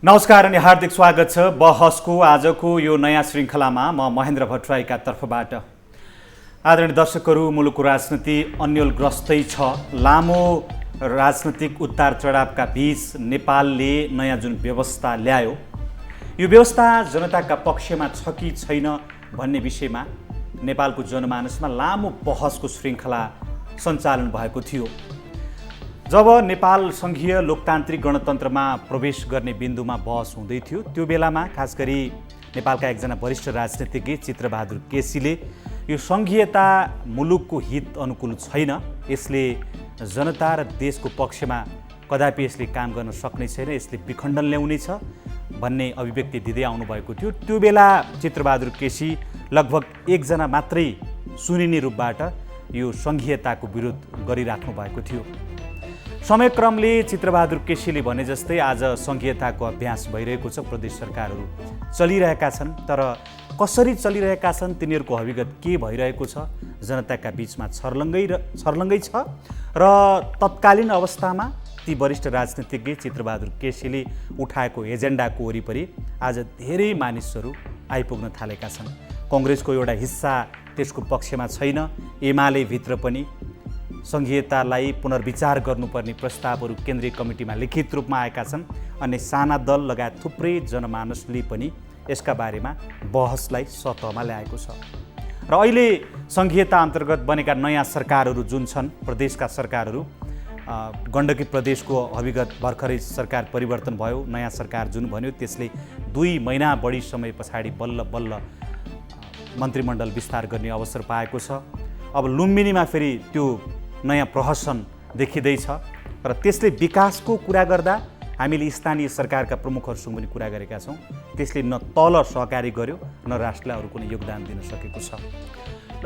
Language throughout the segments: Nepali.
नमस्कार अनि हार्दिक स्वागत छ बहसको आजको यो नयाँ श्रृङ्खलामा म महेन्द्र भट्टराईका तर्फबाट। आदरणीय दर्शकहरू, मुलुकको राजनीति अन्यलग्रस्तै छ। लामो राजनीतिक उतार चढावका बीच नेपालले नयाँ जुन व्यवस्था ल्यायो, यो व्यवस्था जनताका पक्षमा छ कि छैन भन्ने विषयमा नेपालको जनमानसमा लामो बहसको श्रृङ्खला सञ्चालन भएको थियो। जब नेपाल सङ्घीय लोकतान्त्रिक गणतन्त्रमा प्रवेश गर्ने बिन्दुमा बहस हुँदै थियो, त्यो बेलामा खास गरी नेपालका एकजना वरिष्ठ राजनीतिज्ञ चित्रबहादुर केसीले यो सङ्घीयता मुलुकको हित अनुकूल छैन, यसले जनता र देशको पक्षमा कदापि यसले काम गर्न सक्ने छैन, यसले विखण्डन ल्याउनेछ भन्ने अभिव्यक्ति दिँदै आउनुभएको थियो। त्यो बेला चित्रबहादुर केसी लगभग एकजना मात्रै सुनिने रूपबाट यो सङ्घीयताको विरोध गरिराख्नु भएको थियो। समयक्रमले चित्रबहादुर केसीले भने जस्तै आज सङ्घीयताको अभ्यास भइरहेको छ, प्रदेश सरकारहरू चलिरहेका छन्, तर कसरी चलिरहेका छन्, तिनीहरूको हकीकत के भइरहेको छ, जनताका बिचमा छर्लङ्गै छ र तत्कालीन अवस्थामा ती वरिष्ठ राजनीतिज्ञ चित्रबहादुर केसीले उठाएको एजेन्डाको वरिपरि आज धेरै मानिसहरू आइपुग्न थालेका छन्। कङ्ग्रेसको एउटा हिस्सा त्यसको पक्षमा छैन, एमाले भित्र पनि सङ्घीयतालाई पुनर्विचार गर्नुपर्ने प्रस्तावहरू केन्द्रीय कमिटीमा लिखित रूपमा आएका छन्। अनि साना दल लगायत थुप्रै जनमानसले पनि यसका बारेमा बहसलाई सतहमा ल्याएको छ। र अहिले सङ्घीयता अन्तर्गत बनेका नयाँ सरकारहरू जुन छन्, प्रदेशका सरकारहरू, गण्डकी प्रदेशको अभिगत भर्खरै सरकार परिवर्तन भयो, नयाँ सरकार जुन बन्यो त्यसले 2 महिना बढी समय पछाडि बल्ल बल्ल मन्त्रीमण्डल विस्तार गर्ने अवसर पाएको छ। अब लुम्बिनीमा फेरि त्यो नयाँ प्रहसन देखिँदैछ र त्यसले विकासको कुरा गर्दा हामीले स्थानीय सरकारका प्रमुखहरूसँग पनि कुरा गरेका छौँ, त्यसले न तल सहकारी गर्यो न राष्ट्रलाई अरू कुनै योगदान दिन सकेको छ।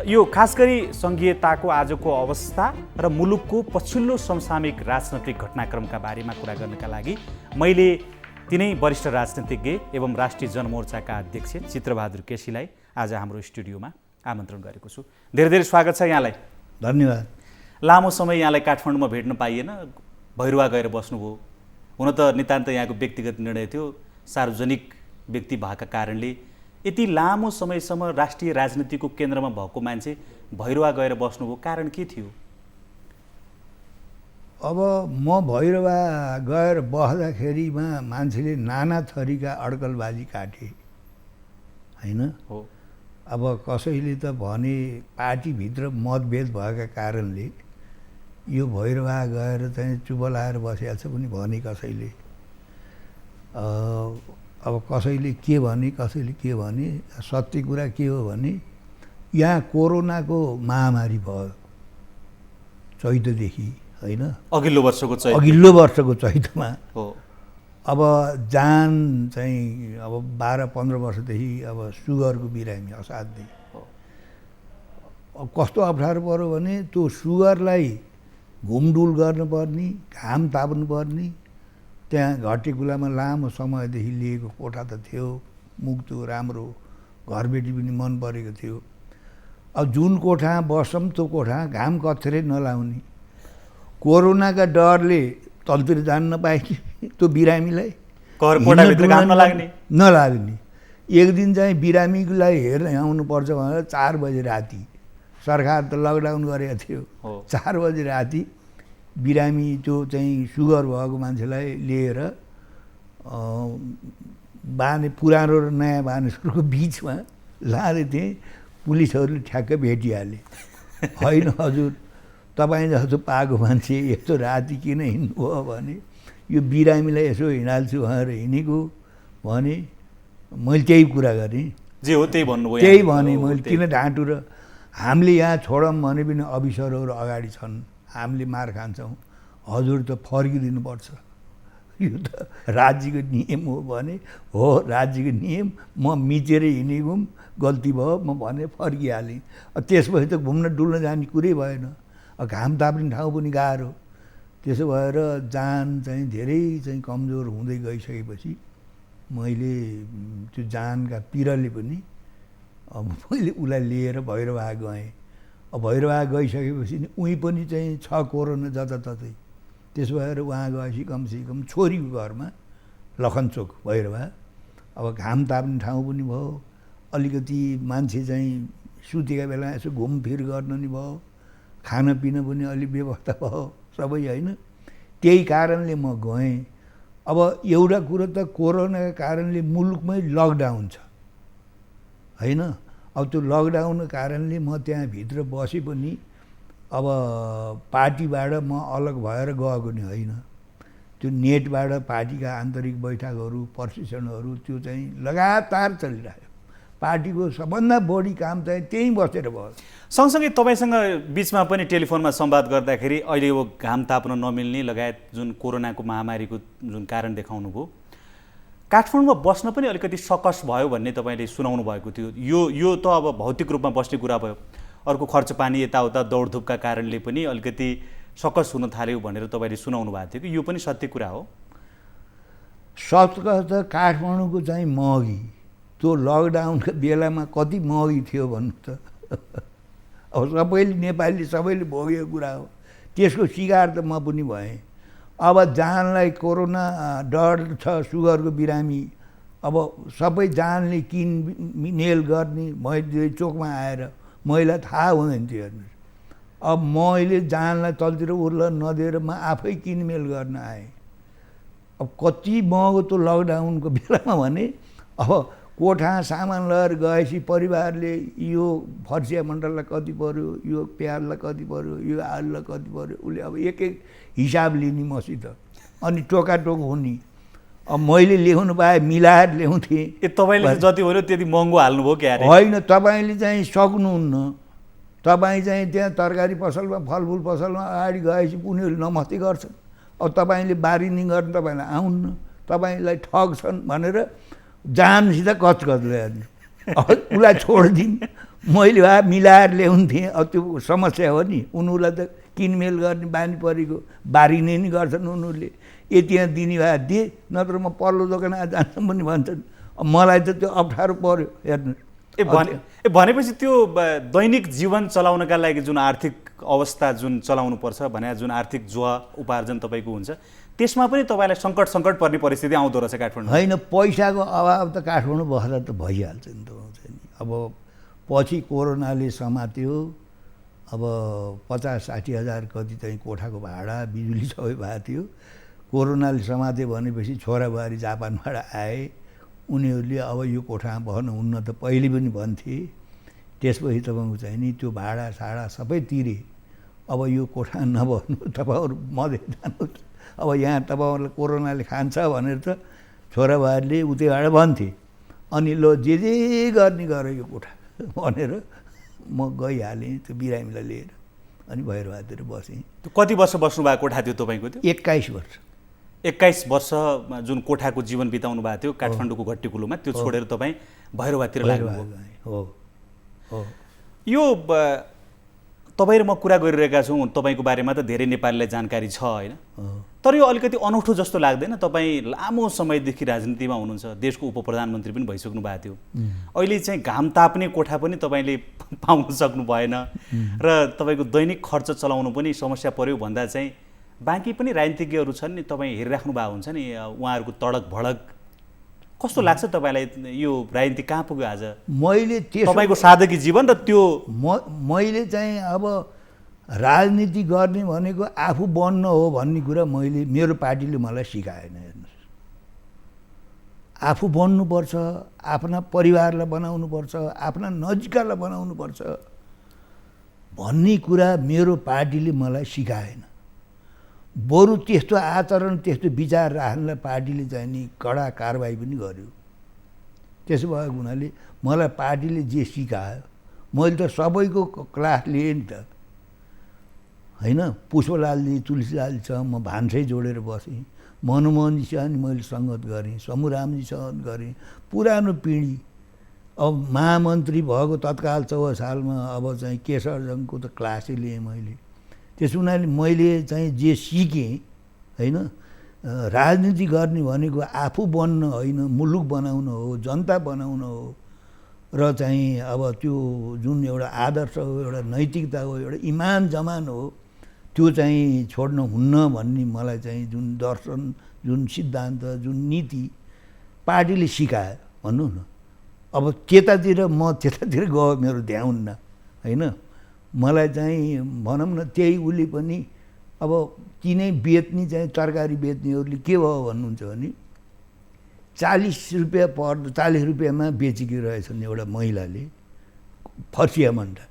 यो खास गरी सङ्घीयताको आजको अवस्था र मुलुकको पछिल्लो समसामयिक राजनैतिक घटनाक्रमका बारेमा कुरा गर्नका लागि मैले तिनै वरिष्ठ राजनीतिज्ञ एवं राष्ट्रिय जनमोर्चाका अध्यक्ष चित्रबहादुर केसीलाई आज हाम्रो स्टुडियोमा आमन्त्रण गरेको छु। धेरै धेरै स्वागत छ यहाँलाई। धन्यवाद। लामो समय यहाँलाई काठमाडौँमा भेट्न पाइएन, भैरुवा गएर बस्नुभयो। हुन त नितान्त यहाँको व्यक्तिगत निर्णय थियो, सार्वजनिक व्यक्ति भएका कारणले यति लामो समयसम्म राष्ट्रिय राजनीतिको केन्द्रमा भएको मान्छे भैरुवा गएर बस्नुभयो, कारण के थियो? अब म भैरवा गएर बस्दाखेरिमा मान्छेले नाना थरीका अड्कलबाजी काटे होइन। हो, अब कसैले त भने पार्टीभित्र मतभेद भएका कारणले यो भैरवा गएर चाहिँ चुप लाएर बसेको छ पनि भने कसैले। अब कसैले के भने कसैले के भने, सत्य कुरा के हो भने यहाँ कोरोनाको महामारी भयो चैतदेखि होइन, अघिल्लो वर्षको चैतमा हो। अब जान चाहिँ अब 12-15 वर्षदेखि अब सुगरको बिरामी असाध्यै। अब कस्तो अप्ठ्यारो पऱ्यो भने त्यो सुगरलाई घुमडुल गर्नुपर्ने, घाम ताप्नुपर्ने, त्यहाँ घटेकुलामा लामो समयदेखि लिएको कोठा त थियो, मुक्तो राम्रो, घरबेटी पनि मन परेको थियो। अब जुन कोठा बसौँ त्यो कोठा घाम कथेरै नलाउने, कोरोनाका डरले तलतिर जान नपाइने त्यो बिरामीलाई नलाग्ने। एक दिन चाहिँ बिरामीलाई हेर्न आउनुपर्छ भनेर 4 बजे राति, सरकार त लकडाउन गरेको थियो, 4 बजे राति बिरामी त्यो चाहिँ सुगर भएको मान्छेलाई लिएर पुरानो र नयाँ बानेश्वरको बिचमा लाँदै थिएँ। पुलिसहरूले ठ्याक्कै भेटिहाले, होइन हजुर तपाईँ जस्तो पाएको मान्छे यस्तो राति किन हिँड्नुभयो भने यो बिरामीलाई यसो हिँडाल्छु भनेर हिँडेको भने मैले त्यही कुरा गरेँ। जे हो त्यही भन्नुभयो। त्यही भने मैले, किन ढाँटु र हामीले यहाँ छोडौँ भने पनि अफिसरहरू अगाडि छन्, हामीले मार खान्छौँ, हजुर त फर्किदिनुपर्छ, यो त राज्यको नियम हो भने हो, राज्यको नियम, म मिचेर हिँडेको गल्ती भयो म भने फर्किहालेँ। त्यसपछि त घुम्न डुल्न जाने कुरै भएन, घाम ताप्ने ठाउँ पनि गाह्रो। त्यसो भएर जान चाहिँ धेरै चाहिँ कमजोर हुँदै गइसकेपछि मैले त्यो जानका पिरले पनि अब मैले उसलाई लिएर भैरवा गएँ। अब भैरवा गइसकेपछि उहीँ पनि चाहिँ छ कोरोना जताततै। त्यसो भएर उहाँ गएपछि कमसेकम छोरीको घरमा लखनचोक भैरवा। अब घाम ताप्ने ठाउँ पनि भयो, अलिकति मान्छे चाहिँ सुतेका बेला यसो घुमफिर गर्न नि भयो, खानपिन पनि अलि व्यवस्था भयो सबै होइन। त्यही कारणले म गएँ। अब एउटा कुरो त कोरोनाको कारणले मुलुकमै लकडाउन छ होइन। अब त्यो लकडाउनको कारणले म त्यहाँभित्र बसे पनि अब पार्टीबाट म अलग भएर गएको नि होइन। त्यो नेटबाट पार्टीका आन्तरिक बैठकहरू प्रशिक्षणहरू त्यो चाहिँ लगातार चलिरह्यो। पार्टीको सबभन्दा बढी काम चाहिँ त्यहीँ बसेर भयो। सँगसँगै तपाईँसँग बिचमा पनि टेलिफोनमा संवाद गर्दाखेरि अहिले यो घाम ताप्न नमिल्ने लगायत जुन कोरोनाको महामारीको जुन कारण देखाउनु भयो, काठमाडौँमा बस्न पनि अलिकति सकस भयो भन्ने तपाईँले सुनाउनु भएको थियो। यो त अब भौतिक रूपमा बस्ने कुरा भयो, अर्को खर्च पानी यताउता दौडधुपका कारणले पनि अलिकति सकस हुन थाल्यो भनेर तपाईँले सुनाउनु भएको थियो कि यो पनि सत्य कुरा हो? सकस त काठमाडौँको चाहिँ महँगी त्यो लकडाउनको बेलामा कति महँगी थियो भन्नु त। अब सबैले नेपाली सबैले भोगेको कुरा हो, त्यसको शिकार त म पनि भएँ। अब जानलाई कोरोना डर छ, सुगरको बिरामी, अब सबै जानले किनमेल गर्ने मैले चोकमा आएर मैलाई थाहा हुँदैन थियो हेर्नुहोस्। अब मैले जानलाई तलतिर उर्ल नदिएर म आफै किनमेल गर्न आएँ। अब कति महँगो त्यो लकडाउनको बेलामा भने अब कोठा सामान लिएर गएपछि परिवारले यो फर्सिया मण्डललाई कति पऱ्यो, यो प्याजलाई कति पऱ्यो, यो आलुलाई कति पऱ्यो, उसले अब एक एक हिसाब लिने मसित अनि टोकाटोक हुने। अब मैले ल्याउनु पाएँ मिलाएर ल्याउँथेँ। तपाईँले जति भन्यो त्यति महँगो हाल्नुभयो क्या? होइन, तपाईँले चाहिँ सक्नुहुन्न। तपाईँ चाहिँ त्यहाँ तरकारी पसलमा फलफुल पसलमा अगाडि गएपछि उनीहरूले नमस्ते गर्छन्। अब तपाईँले बार्गेनिङ गर्न तपाईँलाई आउन्न, तपाईँलाई ठग्छन् भनेर जानसित कचकच ल्याउनु। अब उसलाई छोडिदिन्, मैले भए मिलाएर ल्याउँथेँ। अब त्यो समस्या हो नि, उनीहरूलाई त किनमेल गर्ने बानी परेको, बार्गेनिङ नि गर्छन् उनीहरूले। यति यहाँ दिने भए दिए, नत्र म पल्लो दोकान जान्छौँ पनि भन्छन्। अब मलाई त त्यो अप्ठ्यारो पऱ्यो हेर्नुहोस्। भनेपछि त्यो दैनिक जीवन चलाउनका लागि जुन आर्थिक अवस्था जुन चलाउनु पर्छ भने, जुन आर्थिक जुवा उपार्जन तपाईँको हुन्छ, त्यसमा पनि तपाईँलाई सङ्कट पर्ने परिस्थिति आउँदो रहेछ काठमाडौँ? होइन, पैसाको अभाव त काठमाडौँ बस्दा त भइहाल्छ नि त। अब पछि कोरोनाले समात्यो। अब 50-60 हजार कति चाहिँ कोठाको भाडा बिजुली सबै भएको थियो। कोरोनाले समात्यो भनेपछि छोराबुहारी जापानबाट आए, उनीहरूले अब यो कोठामा बस्नु हुन्न त पहिले पनि भन्थे। त्यसपछि तपाईँको चाहिँ नि त्यो भाडा साडा सबै तिरे। अब यो कोठा नबस्नु, तपाईँहरू मधेस जानुहोस्, अब यहाँ तपाईँहरूलाई कोरोनाले खान्छ भनेर त छोराबुहारीले उतैबाट भन्थे। अनि लो जे गर्ने गर यो कोठा भनेर म गइहालेँ त्यो बिरामीलाई लिएर, अनि भैरवातिर बसेँ। कति वर्ष बस्नुभएको कोठा थियो तपाईँको? त्यो 21 वर्ष। 21 वर्ष जुन कोठाको जीवन बिताउनु भएको थियो काठमाडौँको घट्टीकुलोमा, त्यो छोडेर तपाईँ भैरवातिर लाग्नुभयो। हो हो। यो तपाईँ र म कुरा गरिरहेका छौँ, तपाईँको बारेमा त धेरै नेपालीलाई जानकारी छ होइन, तर यो अलिकति अनौठो जस्तो लाग्दैन? तपाईँ लामो समयदेखि राजनीतिमा हुनुहुन्छ, देशको उप प्रधानमन्त्री पनि भइसक्नु भएको थियो, अहिले चाहिँ घाम ताप्ने कोठा पनि तपाईँले पाउन सक्नु भएन र तपाईँको दैनिक खर्च चलाउनु पनि समस्या पर्यो भन्दा चाहिँ बाँकी पनि राजनीतिज्ञहरू छन् नि, तपाईँ हेरिराख्नु भएको हुन्छ नि, उहाँहरूको तडक भडक कस्तो लाग्छ तपाईँलाई? यो राजनीति कहाँ पुग्यो आज? मैले तपाईँको सादगी जीवन र त्यो मैले चाहिँ अब राजनीति गर्ने भनेको आफू बन्न हो भन्ने कुरा मैले, मेरो पार्टीले मलाई सिकाएन। हेर्नुहोस्, आफू बन्नुपर्छ, आफ्ना परिवारलाई बनाउनुपर्छ, आफ्ना नजिकलाई बनाउनुपर्छ भन्ने कुरा मेरो पार्टीले मलाई सिकाएन। बरु त्यस्तो आचरण त्यस्तो विचार राख्नलाई पार्टीले चाहिँ नि कडा कारबाही पनि गर्यो। त्यसो भएको हुनाले मलाई पार्टीले जे सिकायो मैले त सबैको क्लास लिएँ नि त होइन। पुष्पलालजी तुलसीलालजीसँग म भान्सै जोडेर बसेँ, मनमोहनजीसँग नि मैले सङ्गत गरेँ, समूरामजीसँग गरेँ, पुरानो पिँढी। अब महामन्त्री भएको तत्काल 14 सालमा अब चाहिँ केशरजङको त क्लासै लिएँ मैले। त्यस हुनाले मैले चाहिँ जे सिकेँ होइन, राजनीति गर्ने भनेको आफू बन्न होइन, मुलुक बनाउन हो, जनता बनाउन हो र चाहिँ अब त्यो जुन एउटा आदर्श हो, एउटा नैतिकता हो, एउटा इमान जमान हो, त्यो चाहिँ छोड्न हुन्न भन्ने मलाई चाहिँ जुन दर्शन जुन सिद्धान्त जुन नीति पार्टीले सिकायो भन्नु न। अब त्यतातिर म त्यतातिर गयो मेरो ध्यान होइन। मलाई चाहिँ भनौँ न त्यही उसले पनि अब तिनै बेच्ने चाहिँ तरकारी बेच्नेहरूले के भयो भन्नुहुन्छ भने 40 रुपियाँ 40 रुपियाँमा बेचेकी रहेछन् एउटा महिलाले फर्सिया मन्डा।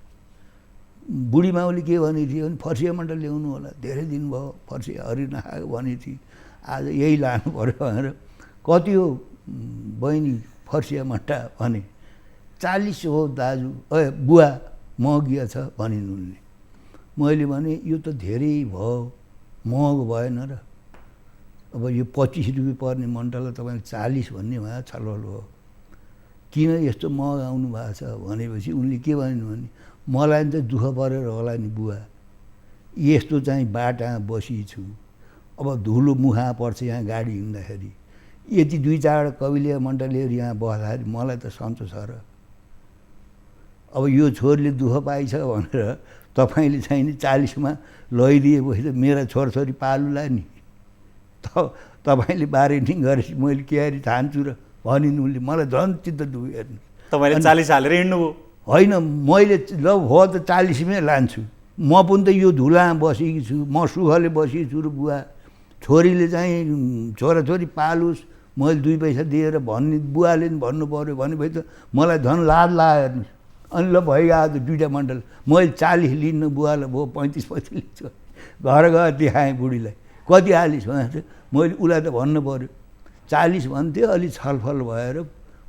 बुढी माउले के भनेको थियो भने फर्सिया मन्डा ल्याउनु होला, धेरै दिन भयो फर्सिया हरि नखाएको भनेको थिएँ, आज यही लानु पऱ्यो भनेर। कति हो बहिनी फर्सिया मन्डा भने 40 हो दाजु, बुवा महँगिया छ भनिन् उनले। मैले भने यो त धेरै भयो, महँगो भएन र। अब यो 25 रुपियाँ पर्ने मन्टालाई तपाईँले 40 भन्ने भए छलफल हो, किन यस्तो महँगाउनु भएको छ भनेपछि उनले के भनिन् भने मलाई त दुःख परेर होला नि बुवा, यस्तो चाहिँ बाटामा बसिछु, अब धुलो मुखा पर्छ यहाँ गाडी हिँड्दाखेरि, यति 2-4 कविलिया मन्टा लिएर यहाँ बस्दाखेरि मलाई त सन्चो छ र। अब यो छोरीले दुःख पाइछ भनेर तपाईँले चाहिँ नि 40मा लैदिएपछि त मेरा छोरछोरी पालुला नि, तपाईँले बार्गेनिङ गरेपछि मैले क्यारी ठान्छु र भनिन् उनले। मलाई झन् चित्त दुख्यो हेर्नु। तपाईँले 40 हालेर हिँड्नुभयो? होइन, मैले ल हो त 40मै लान्छु, म पनि त यो धुलामा बसेकी छु, म सुखले बसेकी छु र बुवा, छोरीले चाहिँ छोराछोरी पालोस्, मैले 2 पैसा दिएर भन्ने बुवाले नि भन्नु पऱ्यो भनेपछि त मलाई झन् लाज लाग्यो हेर्नुहोस्। अनि ल भइगयो 2टा मन्डल, मैले 40 लिन्न बुवालाई भयो 35 लिन्छु। घर गएर देखाएँ बुढीलाई, कति हालिस् भने मैले उसलाई त भन्नु पऱ्यो 40 भन्थ्यो, अलि छलफल भएर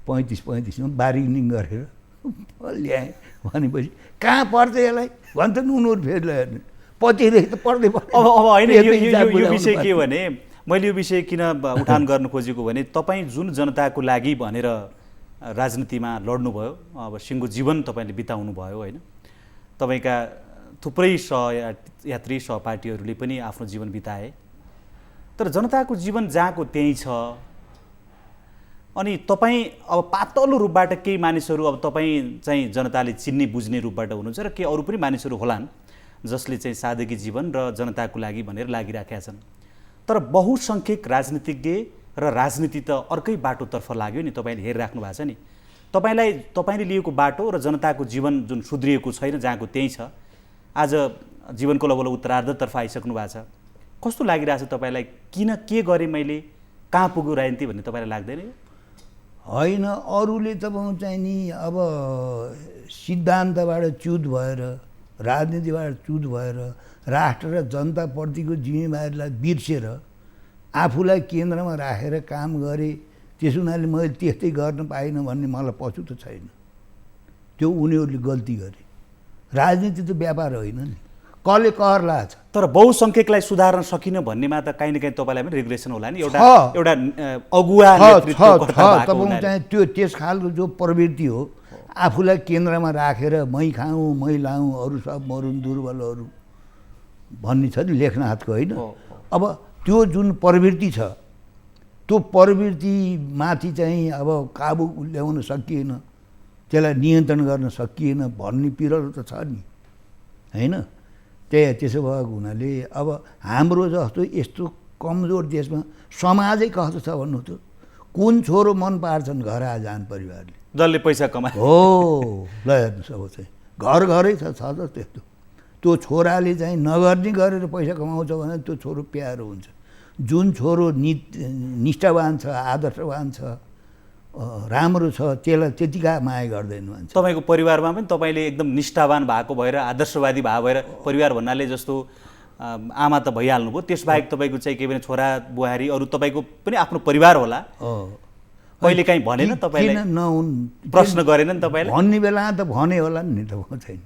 35-35मा बार्गेनिङ गरेर ल्याएँ भनेपछि कहाँ पर्छ यसलाई भन्छ उनीहरू फेरि हेर्नु पतिदेखि त पर्दै पर्छ। अब होइन, यो विषय के भने मैले यो विषय किन उठान गर्न खोजेको भने तपाईँ जुन जनताको लागि भनेर राजनीतिमा लड्नुभयो, अब सिङ्गो जीवन तपाईँले बिताउनु भयो होइन। तपाईँका थुप्रै सहयात्री सहपाठीहरूले पनि आफ्नो जीवन बिताए, तर जनताको जीवन जहाँको त्यहीँ छ। अनि तपाईँ अब पातलो रूपबाट केही मानिसहरू, अब तपाईँ चाहिँ जनताले चिन्ने बुझ्ने रूपबाट हुनुहुन्छ र केही अरू पनि मानिसहरू होलान् जसले चाहिँ सादगी जीवन र जनताको लागि भनेर लागिराखेका छन्। तर बहुसङ्ख्यक राजनीतिज्ञ र राजनीति त अर्कै बाटोतर्फ लाग्यो नि, तपाईँले हेरिराख्नु भएको छ नि। तपाईँले लिएको बाटो र जनताको जीवन जुन सुध्रिएको छैन जहाँको त्यहीँ छ, आज जीवनको लगभग उत्तरार्धतर्फ आइसक्नु भएको छ। कस्तो लागिरहेछ तपाईँलाई? किन के गरेँ मैले, कहाँ पुग्यो राजनीति भन्ने तपाईँलाई लाग्दैन? होइन, अरूले तपाईँ चाहिँ नि अब सिद्धान्तबाट च्युत भएर, राजनीतिबाट च्युत भएर, राष्ट्र र जनताप्रतिको जिम्मेवारीलाई बिर्सेर आफूलाई केन्द्रमा राखेर काम गरे, त्यस हुनाले मैले त्यस्तै गर्न पाइनँ भन्ने मलाई पछुत छैन। त्यो उनीहरूले गल्ती गरे। राजनीति त व्यापार होइन नि, कसले कर लाग्छ। तर बहुसङ्ख्यकलाई सुधार्न सकिन भन्नेमा त काहीँ न काहीँ तपाईँलाई पनि रिग्रेसन होला नि, एउटा अगुवा नेतृत्वकर्ता तपाईँ चाहिँ त्यो त्यस खालको जो प्रवृत्ति हो, आफूलाई केन्द्रमा राखेर मै खाऊँ मै लाऊँ अरू सब मरुन् दुर्बलहरू भन्ने छ नि लेखनाथको होइन। अब त्यो जुन प्रवृत्ति छ त्यो प्रवृत्तिमाथि चाहिँ अब काबु ल्याउन सकिएन, त्यसलाई नियन्त्रण गर्न सकिएन भन्ने पिरल त छ नि होइन। त्यसो भएको हुनाले अब हाम्रो जस्तो यस्तो कमजोर देशमा समाजै कस्तो छ भन्नु त, कुन छोरो मन पार्छन् घर आजान परिवारले, जसले पैसा कमाए हो ल हेर्नुहोस्। अब चाहिँ घर घरै छ त त्यस्तो। त्यो छोराले चाहिँ नगर्ने गरेर पैसा कमाउँछ भने त्यो छोरो प्यारो हुन्छ। जुन छोरो निष्ठावान छ, आदर्शवान छ, राम्रो छ, त्यसलाई त्यतिका माया गर्दैन मान्छे। तपाईँको परिवारमा पनि तपाईँले एकदम निष्ठावान भएको भएर, आदर्शवादी भएको भएर, परिवार भन्नाले जस्तो आमा त भइहाल्नुभयो, त्यसबाहेक तपाईँको चाहिँ के भने छोरा बुहारी अरू तपाईँको पनि आफ्नो परिवार होला, कहिले काहीँ भनेन तपाईँलाई? प्रश्न गरेन नि तपाईँलाई? भन्ने बेला त भने होला नि त, छैन।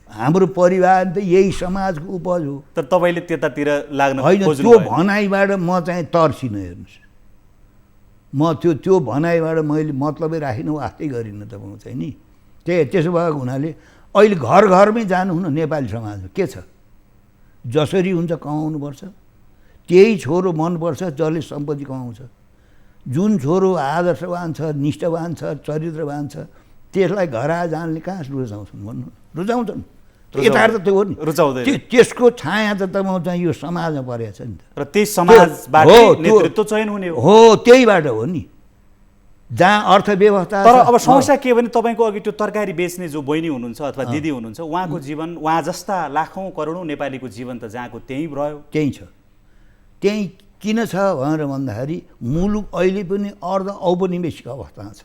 हाम्रो परिवार त यही समाजको उपज हो। तर तपाईँले त्यतातिर लाग्न होइन, त्यो भनाइबाट म चाहिँ तर्सिनँ हेर्नुहोस्। म त्यो भनाइबाट मैले मतलबै राखिनँ, वास्तै गरिनँ तपाईँ चाहिँ नि। त्यसो भएको हुनाले अहिले घर घरमै जानु हुन नेपाली समाजमा के छ, जसरी हुन्छ कमाउनुपर्छ, त्यही छोरो मनपर्छ जसले सम्पत्ति कमाउँछ। जुन छोरो आदर्शवान छ, निष्ठावान छ, चरित्रवान छ, त्यसलाई घर आजानले कहाँ रुचाउँछन् भन्नु? रुचाउँछन्? यथार्थ त्यो हो नि, रुचाउँदैन। त्यसको छाया त तपाईँ चाहिँ यो समाजमा परेको छ नि त, र त्यही समाजबाट नेतृत्व चयन हुने हो, त्यहीबाट हो नि, जहाँ अर्थव्यवस्था। तर अब समस्या के भने तपाईँको अघि त्यो तरकारी बेच्ने जो बहिनी हुनुहुन्छ अथवा दिदी हुनुहुन्छ, उहाँको जीवन, उहाँ जस्ता लाखौँ करोडौँ नेपालीको जीवन त जहाँको त्यहीँ रह्यो। त्यहीँ छ। त्यहीँ किन छ भनेर भन्दाखेरि मुलुक अहिले पनि अर्ध औपनिवेशिक अवस्थामा छ,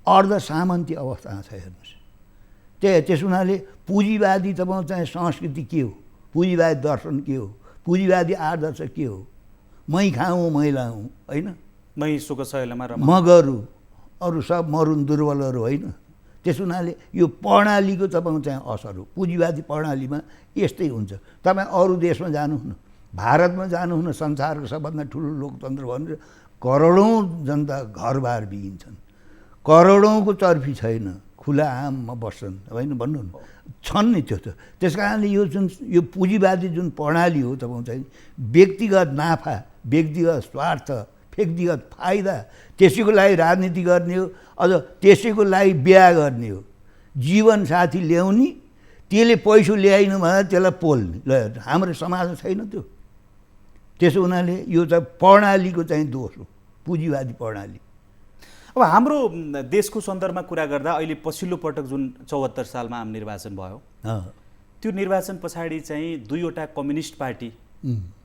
अर्ध सामन्ती अवस्थामा छ। हेर्नुहोस्, त्यस हुनाले पुँजीवादी तपाईँ चाहिँ संस्कृति के हो, पुँजीवादी दर्शन के हो, पुँजीवादी आदर्श के हो, मै खाऊँ मै लाऊँ होइन, मै सुख सहेलामा र म गरौँ अरू सब मरुन् दुर्बलहरू होइन। त्यस हुनाले यो प्रणालीको तपाईँ चाहिँ असर हो। पुँजीवादी प्रणालीमा यस्तै हुन्छ। तपाईँ अरू देशमा जानुहोस् न, भारतमा जानुहोस् न, संसारको सबभन्दा ठुलो लोकतन्त्र भनेर करोडौँ जनता घरबार बिगिन्छन्, करोडौँको चर्फी छैन, खुला आममा बस्छन् होइन, भन्नु न, छन् नि त्यो त। त्यस कारणले यो जुन यो पुँजीवादी जुन प्रणाली हो तपाईँ चाहिँ व्यक्तिगत नाफा, व्यक्तिगत स्वार्थ, व्यक्तिगत फाइदा, त्यसैको लागि राजनीति गर्ने हो, अझ त्यसैको लागि बिहा गर्ने हो, जीवनसाथी ल्याउने, त्यसले पैसो ल्याएन भने त्यसलाई पोल्ने। ल हाम्रो समाजमा छैन त्यो। त्यसो हुनाले यो चाहिँ प्रणालीको चाहिँ दोष हो, पुँजीवादी प्रणाली। अब हाम्रो देशको सन्दर्भमा कुरा गर्दा अहिले पछिल्लो पटक जुन 74 सालमा आम निर्वाचन भयो, त्यो निर्वाचन पछाडि चाहिँ दुईवटा कम्युनिस्ट पार्टी,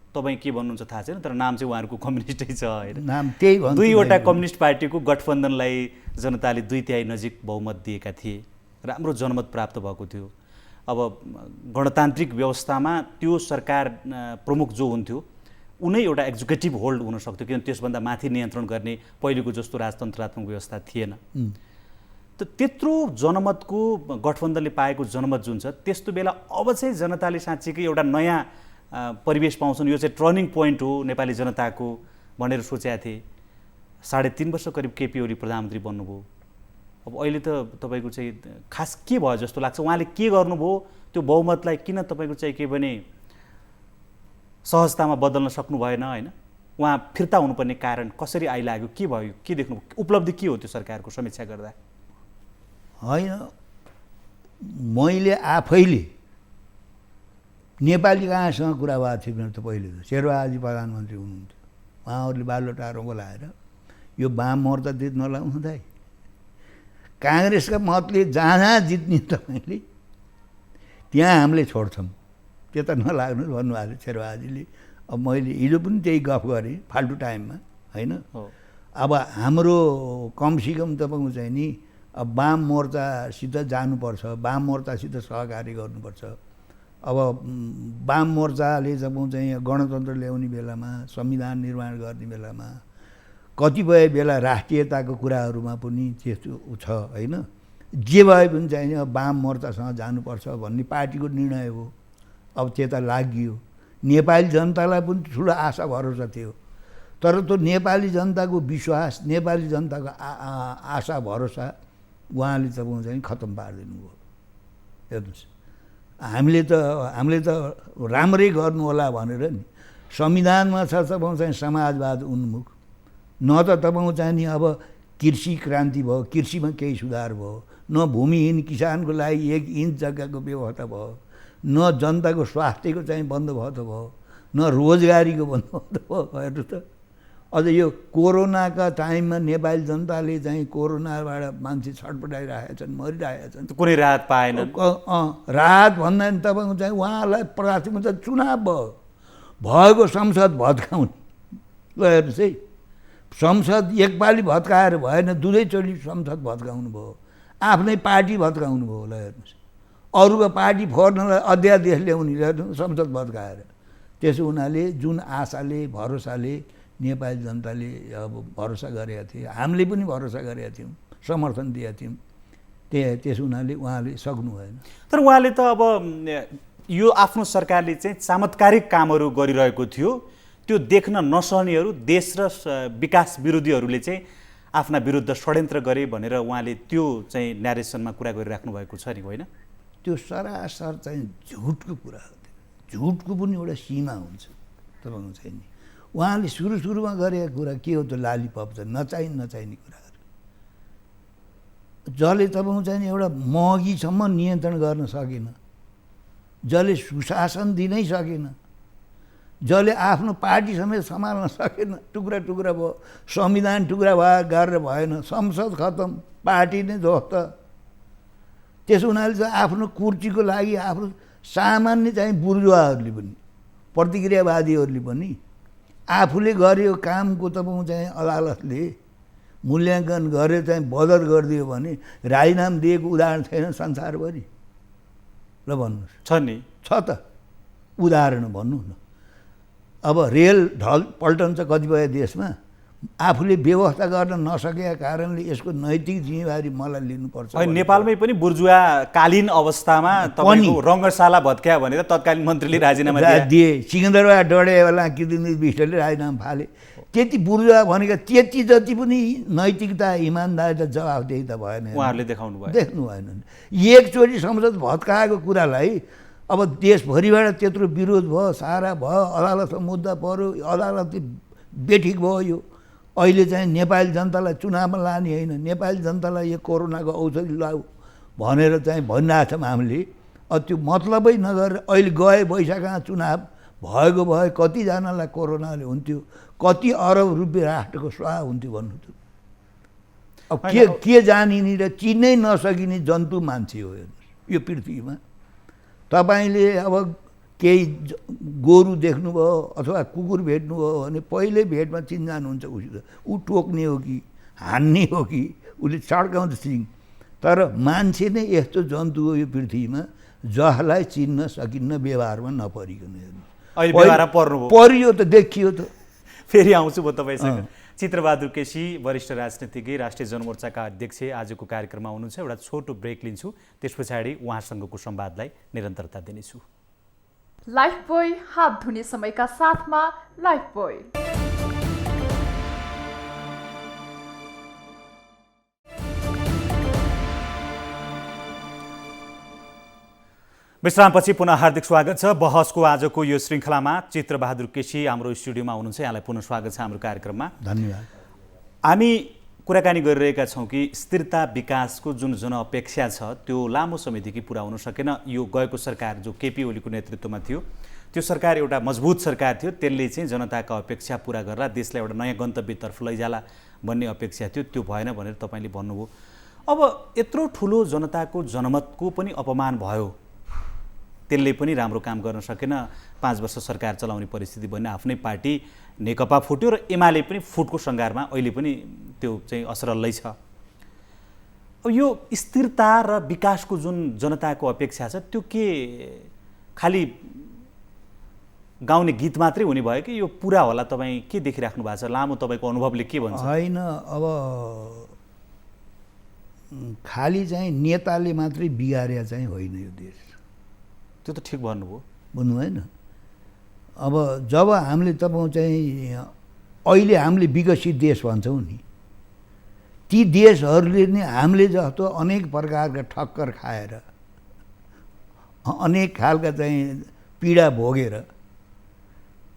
तपाईँ के भन्नुहुन्छ थाहा छैन, तर नाम चाहिँ उहाँहरूको कम्युनिस्टै छ होइन, नाम त्यही भन्नु। दुईवटा कम्युनिस्ट पार्टीको गठबन्धनलाई जनताले 2/3 नजिक बहुमत दिएका थिए, राम्रो जनमत प्राप्त भएको थियो। अब गणतान्त्रिक व्यवस्थामा त्यो सरकार प्रमुख जो हुन्थ्यो उनै एउटा एक्जिक्युटिभ होल्ड हुन सक्थ्यो, किनभने त्यसभन्दा माथि नियन्त्रण गर्ने पहिलेको जस्तो राजतन्त्रात्मक व्यवस्था थिएन। त त्यत्रो जनमतको गठबन्धनले पाएको जनमत जुन छ, त्यस्तो बेला अब चाहिँ जनताले साँच्चीकै एउटा नयाँ परिवेश पाउँछन्, यो चाहिँ टर्निङ पोइन्ट हो नेपाली जनताको भनेर सोचेका थिए। 3.5 वर्ष करिब केपी ओली प्रधानमन्त्री बन्नुभयो। अब अहिले त तपाईँको चाहिँ खास के भयो जस्तो लाग्छ, उहाँले के गर्नुभयो, त्यो बहुमतलाई किन तपाईँको चाहिँ के भने सहजतामा बदल्न सक्नु भएन होइन, उहाँ फिर्ता हुनुपर्ने कारण कसरी आइलाग्यो, के भयो, के देख्नु, उपलब्धि के हो त्यो सरकारको समीक्षा गर्दा? होइन, मैले आफैले नेपाली कहाँसँग कुरा भएको थियो भने त पहिले त शेरबहादुर प्रधानमन्त्री हुनुहुन्थ्यो, उहाँहरूले बालोटारमा बोलाएर यो वाम मोर्चा जित नलाउनु दाइ, काङ्ग्रेसका मतले जहाँ जित्ने तपाईँले त्यहाँ हामीले छोड्छौँ, त्यता नलाग्नु भन्नुभएको थियो शेरबहादुरले। अब मैले हिजो पनि त्यही गफ गरेँ फाल्टु टाइममा होइन। अब हाम्रो कमसेकम तपाईँको चाहिँ नि अब वाम मोर्चासित जानुपर्छ, वाम मोर्चासित सहकारी गर्नुपर्छ। अब वाम मोर्चाले जब चाहिँ गणतन्त्र ल्याउने बेलामा, संविधान निर्माण गर्ने बेलामा, कतिपय बेला राष्ट्रियताको कुराहरूमा पनि त्यस्तो छ होइन। जे भए पनि चाहिँ अब वाम मोर्चासँग जानुपर्छ भन्ने पार्टीको निर्णय हो। अब त्यता लागियो, नेपाली जनतालाई पनि ठुलो आशा भरोसा थियो, तर त्यो नेपाली जनताको विश्वास, नेपाली जनताको आशा भरोसा उहाँले तपाईँ चाहिँ खत्तम पारिदिनु भयो। हेर्नुहोस्, हामीले त राम्रै गर्नु होला भनेर नि संविधानमा छ तपाईँ चाहिँ समाजवाद उन्मुख, न त तपाईँ चाहिँ नि अब कृषि क्रान्ति भयो, कृषिमा केही सुधार भयो, न भूमिहीन किसानको लागि 1 इन्च जग्गाको व्यवस्था भयो, न जनताको स्वास्थ्यको चाहिँ बन्दोबस्त भयो, न रोजगारीको बन्दोबस्त भयो। हेर्नुहोस् त, अझ यो कोरोनाका टाइममा नेपाली जनताले चाहिँ कोरोनाबाट मान्छे छटपटाइरहेका छन्, मरिरहेका छन्, कुनै राहत पाएन। राहत भन्दा नि तपाईँको चाहिँ उहाँलाई प्रधानमन्त्री चुनाव भएको संसद भत्काउने। ल हेर्नुहोस् है, संसद एकपालि भत्काएर भएन, दुवैचोटि संसद भत्काउनु भयो, आफ्नै पार्टी भत्काउनु भयो। ल हेर्नुहोस्, अरूको पार्टी फोर्नलाई अध्यादेश ल्याउने संसद भत्काएर। त्यसो हुनाले जुन आशाले भरोसाले नेपाली जनताले अब भरोसा गरेका थिए, हामीले पनि भरोसा गरेका थियौँ, समर्थन दिएका थियौँ, त्यसो हुनाले उहाँले सक्नु भएन। तर उहाँले त अब यो आफ्नो सरकारले चाहिँ चमत्कारिक कामहरू गरिरहेको थियो, त्यो देख्न नसहनेहरू, देश र विकास विरोधीहरूले चाहिँ आफ्ना विरुद्ध षड्यन्त्र गरे भनेर उहाँले त्यो चाहिँ न्यारेसनमा कुरा गरिराख्नु भएको छ नि, होइन? त्यो सरासर चाहिँ झुटको कुरा हो। झुटको पनि एउटा सीमा हुन्छ तपाईँको चाहिँ नि। उहाँले सुरुमा गरेका कुरा के हो त, लालीपप चाहिँ नचाहिने कुराहरू, जसले तपाईँको चाहिँ एउटा महँगीसम्म नियन्त्रण गर्न सकेन, जसले सुशासन दिनै सकेन, जसले आफ्नो पार्टी समेत सम्हाल्न सकेन, टुक्रा टुक्रा भयो, संविधान टुक्रा गरेर भएन, संसद खतम, पार्टी नै ध्वस्त। त्यस हुनाले चाहिँ आफ्नो कुर्सीको लागि आफ्नो सामान्य चाहिँ बुर्जुवाहरूले पनि, प्रतिक्रियावादीहरूले पनि आफूले गरेको कामको तपाईँ चाहिँ अदालतले मूल्याङ्कन गरेर चाहिँ बदर गरिदियो भने राजीनामा दिएको उदाहरण छैन संसारभरि? ल भन्नुहोस्। छ नि, छ त, उदाहरण भन्नु न। अब रेल पल्टन छ कतिपय देशमा, आफूले व्यवस्था गर्न नसकेका कारणले यसको नैतिक जिम्मेवारी मलाई लिनुपर्छ। नेपालमै पनि बुर्जुवाकालीन अवस्थामा तपाईँको रङ्गशाला भत्क्या भनेर तत्कालीन मन्त्रीले राजीनामा दिए। सिकन्दरबाद डडेवाला कृष्णजी विष्टले राजीनामा फाले। त्यति बुर्जुवा भनेको त्यति जति पनि नैतिकता, इमान्दारी, जवाफदेही त भएन, उहाँहरूले देखाउनु भएन। एकचोटि संसद भत्काएको कुरालाई अब देशभरिबाट त्यत्रो विरोध भयो, सारा भयो, अदालतमा मुद्दा पर्यो, अदालत बेठिक भयो। यो अहिले चाहिँ नेपाली जनतालाई चुनावमा लाने होइन, नेपाली जनतालाई यो कोरोनाको औषधि लाऊ भनेर चाहिँ भनिरहेको छौँ हामीले। त्यो मतलबै नगरेर अहिले गए वैशाखमा चुनाव भएको भए कतिजनालाई कोरोनाले हुन्थ्यो, कति अरब रुपियाँ राष्ट्रको स्वाहा हुन्थ्यो भन्नु त। अब के जानिने र चिन्नै नसकिने जन्तु मान्छे हो हेर्नुहोस् यो पृथ्वीमा। तपाईँले अब केही गोरु देख्नुभयो अथवा कुकुर भेट्नुभयो भने पहिल्यै भेटमा चिन्जान हुन्छ उसित, ऊ टोक्ने हो कि हान्ने हो कि उसले चड्काउँछ सिङ। तर मान्छे नै यस्तो जन्तु हो यो पृथ्वीमा जसलाई चिन्न सकिन्न व्यवहारमा नपरिकन। हेर्नुहोस् परियो त, देखियो त। फेरि आउँछु म तपाईँसँग। चित्रबहादुर केसी वरिष्ठ राजनीतिज्ञ, राष्ट्रिय जनमोर्चाका अध्यक्ष आजको कार्यक्रममा हुनुहुन्छ। एउटा छोटो ब्रेक लिन्छु, त्यस पछाडि उहाँसँगको संवादलाई निरन्तरता दिनेछु। लाइफबोय हात धुने समयका साथमा लाइफबोय। विश्रामपछि पुनः हार्दिक स्वागत छ। बहसको आजको यो श्रृङ्खलामा चित्रबहादुर केसी हाम्रो स्टुडियोमा हुनुहुन्छ। यहाँलाई पुनः स्वागत छ हाम्रो कार्यक्रममा। धन्यवाद। हामी कुराकानी गरिरहेका छौँ कि स्थिरता विकासको जुन जनअपेक्षा छ त्यो लामो समयदेखि पुरा हुन सकेन। यो गएको सरकार जो केपी ओलीको नेतृत्वमा थियो त्यो सरकार एउटा मजबुत सरकार थियो, त्यसले चाहिँ जनताका अपेक्षा पुरा गरेर देशलाई एउटा नयाँ गन्तव्यतर्फ लैजाला भन्ने अपेक्षा थियो, त्यो भएन भनेर तपाईँले भन्नुभयो। अब यत्रो ठुलो जनताको जनमतको पनि अपमान भयो, त्यसले पनि राम्रो काम गर्न सकेन, 5 वर्ष सरकार चलाउने परिस्थिति बन्यो, आफ्नै पार्टी नेकपा फुट्यो र एमाले पनि फुटको सङ्घारमा अहिले पनि त्यो चाहिँ असरल्लै छ। अब यो स्थिरता र विकासको जुन जनताको अपेक्षा छ त्यो के खालि गाउने गीत मात्रै हुने भयो कि यो पुरा होला? तपाईँ के देखिराख्नु भएको छ? लामो तपाईँको अनुभवले के भन्छ? होइन, अब खालि चाहिँ नेताले मात्रै बिगारे चाहिँ होइन यो देश, त्यो त ठिक भन्नुभयो, बुझ्नु भएन? अब जब हामीले तपाईँ चाहिँ अहिले हामीले विकसित देश भन्छौँ नि, ती देशहरूले नै हामीले जस्तो अनेक प्रकारका ठक्कर खाएर अनेक खालका चाहिँ पीडा भोगेर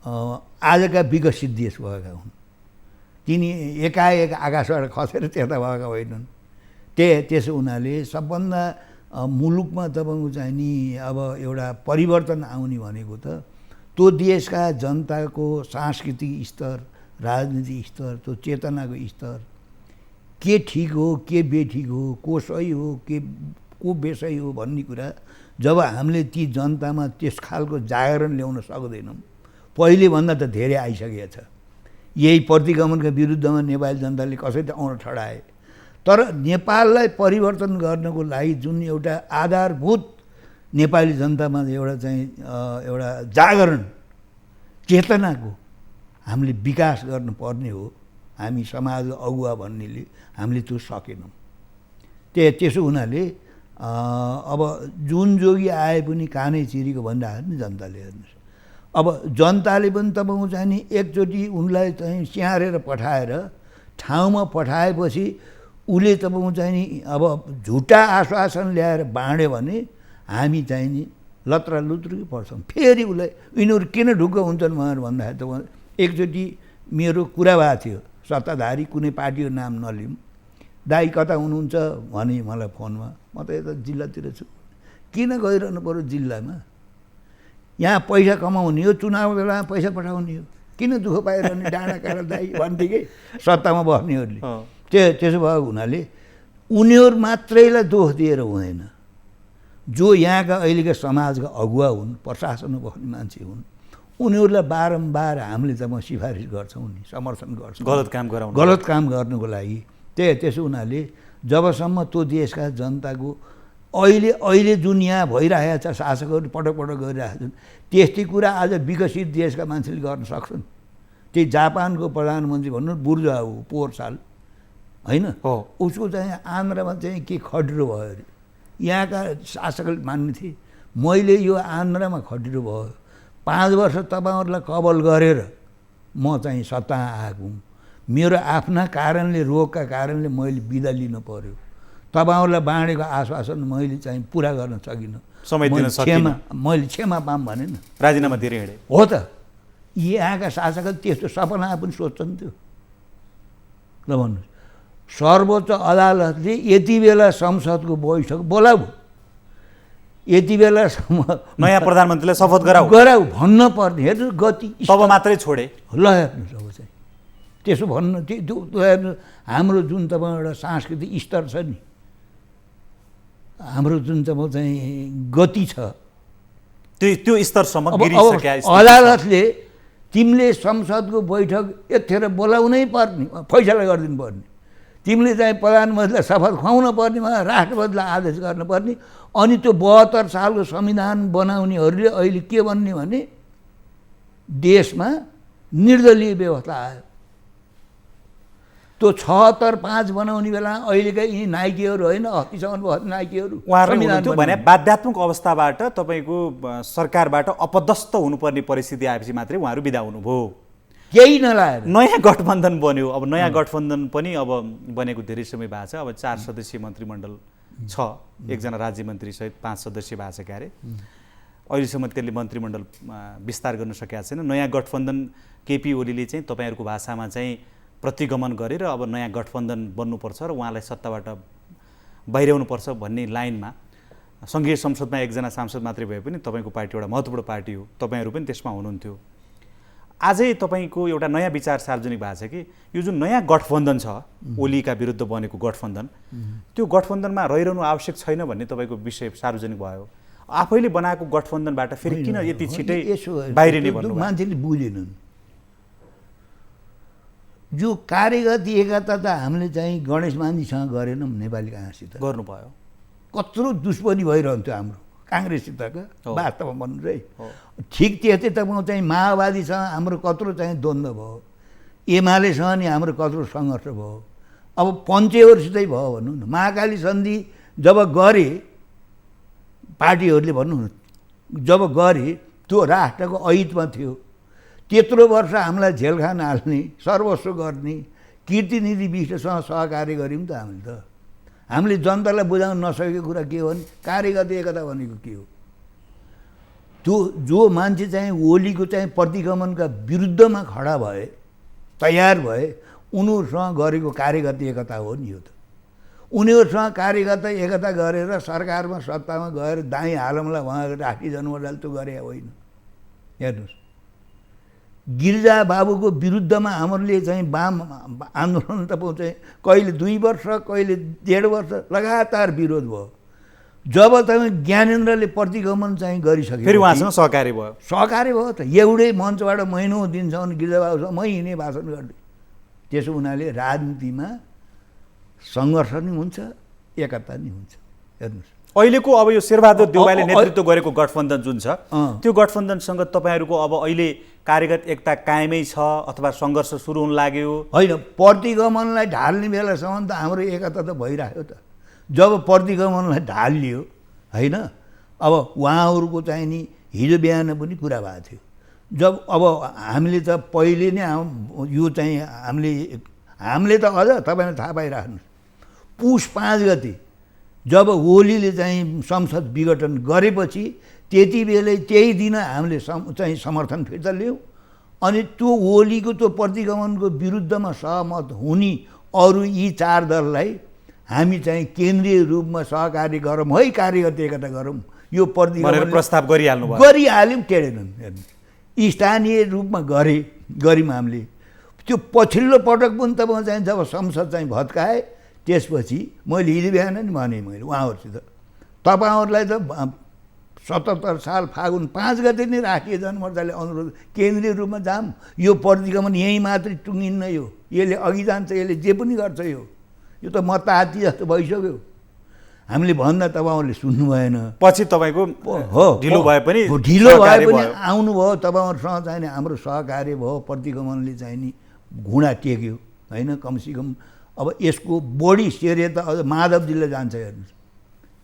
आजका विकसित देश भएका हुन्। तिनी एकाएक आकाशबाट खसेर त्यता भएका होइनन्। त्यसो हुनाले सबभन्दा मुलुकमा तपाईँको चाहिँ नि अब एउटा परिवर्तन आउने भनेको त त्यो देशका जनताको सांस्कृतिक स्तर, राजनीतिक स्तर, त्यो चेतनाको स्तर के ठिक हो, के बेठिक हो, को सही हो, को बेसही हो भन्ने कुरा जब हामीले ती जनतामा त्यस खालको जागरण ल्याउन सक्दैनौँ, पहिलेभन्दा त धेरै आइसकेको छ। यही प्रतिगमनका विरुद्धमा नेपाली जनताले कसै त आउन ठडाए। तर नेपाललाई परिवर्तन गर्नको लागि जुन एउटा आधारभूत नेपाली जनतामा एउटा चाहिँ एउटा जागरण, चेतनाको हामीले विकास गर्नुपर्ने हो। हामी समाजको अगुवा भन्नेले हामीले त्यो सकेनौँ। त्यसो हुनाले अब जुन जोगी आए पनि कानै चिरीको भनिरहेको नि जनताले। हेर्नुहोस्, अब जनताले पनि तपाईँको चाहिँ नि एकचोटि उनलाई चाहिँ स्याहारेर पठाएर ठाउँमा पठाएपछि उसले तपाईँको चाहिँ नि अब झुटा आश्वासन ल्याएर बाँड्यो भने हामी चाहिँ नि लत्रा लुत्रुकै पर्छौँ। फेरि उसलाई यिनीहरू किन ढुक्क हुन्छन् भनेर भन्दाखेरि त एकचोटि मेरो कुरा भएको थियो, सत्ताधारी कुनै पार्टीको नाम नलिउँ, दाइ कता हुनुहुन्छ भने मलाई फोनमा, म त यता जिल्लातिर छु। किन गइरहनु पऱ्यो जिल्लामा? यहाँ पैसा कमाउने हो, चुनाव बेलामा पैसा पठाउने हो, किन दुःख पाइरहने डाँडा काँडा दाइ भन्थे सत्तामा बस्नेहरूले। त्यसो भएको हुनाले उनीहरू मात्रैलाई दोष दिएर हुँदैन। जो यहाँका अहिलेका समाजका अगुवा हुन्, प्रशासनमा बस्ने मान्छे हुन्, उनीहरूलाई बारम्बार हामीले त म सिफारिस गर्छौँ नि, समर्थन गर्छौँ गलत काम गर्नुको लागि। त्यसो हुनाले जबसम्म त्यो देशका जनताको अहिले जुन यहाँ भइरहेको छ, शासकहरू पटक पटक गरिरहेका छन्, त्यस्तै कुरा आज विकसित देशका मान्छेले गर्न सक्छन्। त्यही जापानको प्रधानमन्त्री भन्नु बुर्जा हो, पोहोर साल होइन, उसको चाहिँ आन्ध्रमा चाहिँ के खटिरो भयो अरे। यहाँका शासकले मान्ने थिए मैले यो आन्ध्रमा खटिरो भयो, 5 वर्ष तपाईँहरूलाई कबल गरेर म चाहिँ सत्तामा आएको हुँ, मेरो आफ्ना कारणले, रोगका कारणले मैले बिदा लिनु पर्यो, तपाईँहरूलाई बाँडेको आश्वासन मैले चाहिँ पुरा गर्न सकिनँ, मैले क्षमा पाऊँ भने न, राजीनामा दिएर हिँडे हो त। यहाँका शासकले त्यस्तो सपना पनि सोच्छन् त्यो। ल भन्नुहोस्, सर्वोच्च अदालतले यति बेला संसदको बैठक बोलाऊ, यति बेलासम्म नयाँ प्रधानमन्त्रीलाई शपथ गराऊ भन्न पर्ने। हेर्नु गति तब मात्रै छोडे। ल हेर्नुहोस्, अब चाहिँ त्यसो भन्नु त्यो हेर्नु, हाम्रो जुन तपाईँ एउटा सांस्कृतिक स्तर छ नि, हाम्रो जुन चाहिँ गति छ, त्यो स्तरसम्म अदालतले तिमीले संसदको बैठक यतिखेर बोलाउनै पर्ने, फैसला गरिदिनु पर्ने, तिमीले चाहिँ प्रधानमन्त्रीलाई शपथ खुवाउन पर्ने, राष्ट्रपतिलाई आदेश गर्नुपर्ने। अनि त्यो 72 सालको संविधान बनाउनेहरूले अहिले के भन्ने भने देशमा निर्दलीय व्यवस्था आयो। त्यो 76-5 बनाउने बेला अहिलेका यी नाइकेहरू होइन, अस्तिसम्म बस्ने नाइकेहरू उहाँहरू भने बाध्यात्मक अवस्थाबाट तपाईँको सरकारबाट अपदस्थ हुनुपर्ने परिस्थिति आएपछि मात्रै उहाँहरू बिदा हुनुभयो, केही नलाएर नयाँ गठबन्धन बन्यो। अब नयाँ गठबन्धन पनि अब बनेको धेरै समय भएको छ। अब 4 सदस्यीय मन्त्रीमण्डल छ, 1 जना राज्य मन्त्री सहित 5 सदस्य भएको छ क्यारे। अहिलेसम्म त्यसले मन्त्रीमण्डल विस्तार गर्न सकेका छैन। नयाँ गठबन्धन केपी ओलीले चाहिँ तपाईँहरूको भाषामा चाहिँ प्रतिगमन गरेर अब नयाँ गठबन्धन बन्नुपर्छ र उहाँलाई सत्ताबाट बाहिर्याउनुपर्छ भन्ने लाइनमा सङ्घीय संसदमा 1 जना सांसद मात्रै भए पनि तपाईँको पार्टी एउटा महत्त्वपूर्ण पार्टी हो, तपाईँहरू पनि त्यसमा हुनुहुन्थ्यो। आजै तपाईँको एउटा नयाँ विचार सार्वजनिक भएको छ कि यो जुन नयाँ गठबन्धन छ, ओलीका विरुद्ध बनेको गठबन्धन, त्यो गठबन्धनमा रहिरहनु आवश्यक छैन भन्ने तपाईँको विषय सार्वजनिक भयो। आफैले बनाएको गठबन्धनबाट फेरि किन यति छिटै बाहिरिने भन्नु? मान्छेले बुझेनन्। जो कार्यगत एकता त हामीले चाहिँ गणेश मान्जीसँग गरेनौँ, नेपाली काङ्ग्रेससित गर्नुभयो। कत्रो दुश्मनी भइरहन्थ्यो हाम्रो काङ्ग्रेससितका, वास्तवमा भन्नु है। ठिक त्यस्तै त म चाहिँ माओवादीसँग हाम्रो कत्रो चाहिँ द्वन्द्व भयो, एमालेसँग नि हाम्रो कत्रो सङ्घर्ष भयो। अब पञ्चेहरूसितै भयो भनौँ न। महाकाली सन्धि जब गरे पार्टीहरूले भनौँ न, जब गरे त्यो राष्ट्रको अहितमा थियो। त्यत्रो वर्ष हामीलाई झेलखान हाल्ने, सर्वस्व गर्ने, कीर्तिनिधि विष्टसँग सहकार्य गऱ्यौँ त हामीले त। हामीले जनतालाई बुझाउन नसकेको कुरा के हो भने कार्यगत एकता भनेको के हो। त्यो जो मान्छे चाहिँ ओलीको चाहिँ प्रतिगमनका विरुद्धमा खडा भए, तयार भए, उनीहरूसँग गरेको कार्यगत एकता हो नि यो त। उनीहरूसँग कार्यगत एकता गरेर सरकारमा सत्तामा गएर दाइँ आलमलाई उहाँको राष्ट्रिय जनमोर्चाले त्यो गरे होइन। हेर्नुहोस्, गिरिजा बाबुको विरुद्धमा हामीले चाहिँ वाम आन्दोलन त चाहिँ कहिले 2 वर्ष, कहिले 1.5 वर्ष लगातार विरोध भयो। जब तपाईँ ज्ञानेन्द्रले प्रतिगमन चाहिँ गरिसक्यो, फेरि उहाँसँग सहकार्य भयो। सहकार्य भयो त। एउटै मञ्चबाट महिनौँ दिनसम्म गिरिजा बाबुसँग मै हिँडेँ भाषण गर्ने। त्यसो हुनाले राजनीतिमा सङ्घर्ष नि हुन्छ, एकता नि हुन्छ। हेर्नुहोस्, अहिलेको अब यो शेरबहादुर देउवाले नेतृत्व गरेको गठबन्धन जुन छ, त्यो गठबन्धनसँग तपाईँहरूको अब अहिले कार्यगत एकता कायमै छ अथवा सङ्घर्ष सुरु हुन लाग्यो? होइन, प्रतिगमनलाई ढाल्ने बेलासम्म त हाम्रो एकता त भइरहेको त। जब प्रतिगमनलाई ढालियो होइन, अब उहाँहरूको चाहिँ नि हिजो बिहान पनि कुरा भएको थियो। जब अब हामीले त पहिले नै यो चाहिँ हामीले त अझ तपाईँलाई थाहा पाइराख्नुहोस्, पुस 5 गते जब ओलीले चाहिँ संसद विघटन गरेपछि त्यति बेलै त्यही दिन हामीले चाहिँ समर्थन फिर्ता ल्यायौँ। अनि त्यो ओलीको त्यो प्रतिगमनको विरुद्धमा सहमत हुने अरू यी 4 दललाई हामी चाहिँ केन्द्रीय रूपमा सहकारी गरौँ है, कार्यगत एकता गरौँ, यो भनेर प्रस्ताव गरिहाल्नु भयो। गरिहाल्यौँ, टेडेनन्। स्थानीय रूपमा गऱ्यौँ हामीले। त्यो पछिल्लो पटक पनि तपाईँ चाहिँ जब संसद चाहिँ भत्काए त्यसपछि मैले हिजो बिहान नि भने मैले उहाँहरूसित तपाईँहरूलाई त 77 साल फागुन 5 गते नै राष्ट्रिय जनमोर्चाले अनुरोध केन्द्रीय रूपमा जाम, यो प्रतिगमन यहीँ मात्रै टुङ्गिन्न, यसले अघि जान्छ, यसले जे पनि गर्छ, यो त मताहाती जस्तो भइसक्यो हामीले भन्दा तपाईँहरूले सुन्नु भएन। पछि तपाईँको हो ढिलो भए पनि आउनुभयो, तपाईँहरूसँग चाहिँ हाम्रो सहकार्य भयो, प्रतिगमनले चाहिँ नि घुँडा टेक्यो होइन। कमसेकम अब यसको बढी श्रेय त अझ माधवजीले जान्छ। हेर्नुहोस्,